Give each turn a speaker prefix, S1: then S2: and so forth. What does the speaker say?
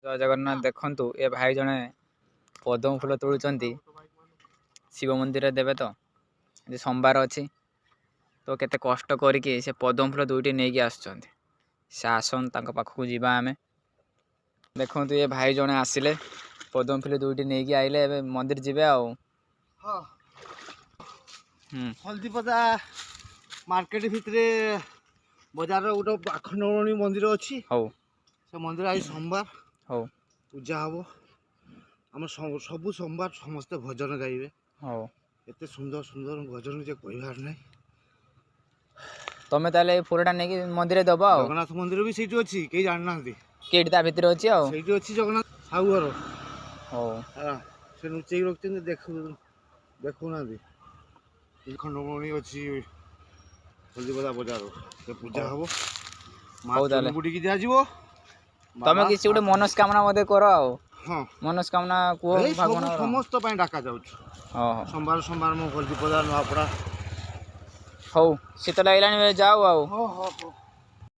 S1: जय जगन्नाथ देखंतु ए भाई जने पद्म फूल तोड़ुचंती शिव मंदिर देवे तो जे सोमवार अच्छी तो केते कष्ट करके से पद्म फूल दुईटी नहीं आसुचंती से आसन तांको पाखकु जीवा आमे देखंतु ए भाई जने आसिले पद्म फूल दुईटी नहीं आइले एबे मंदिर जीवे आउ
S2: हाँ हल्दीपदा मार्केट भितरे बजार गोटे आखंडमणि मंदिर अच्छी
S1: हौ
S2: से मंदिर आज सोमवार
S1: हौ
S2: पूजा हम आम सबु सोमवार समस्ते भजन गाइबे
S1: हौ
S2: एते सुंदर सुंदर भजन जे कहबार नहीं
S1: तमे ताले फूलटा नहीं मंदिर दब आ
S2: जगन्नाथ मंदिर भी सीटी अच्छी कई जानना
S1: केटी ता भितर अछि आ
S2: सीटी अच्छी जगन्नाथ साहूर
S1: हौ
S2: से लुचेक रखते देखुना खंडमणि अच्छी हल्दीपदा बजार से पूजा हम
S1: हौ ताले
S2: बुटी की दिया
S1: तमे किसी गोटे मनस्कामना मते कर आ
S2: हाँ
S1: मनस्कामना को भगवान
S2: समस्त डाका जाऊँ सोमवार सोमवार मो हल्दीपदा नुआपड़ा
S1: हौ शीत लगे जाओ आओ
S2: हाँ हाँ हाँ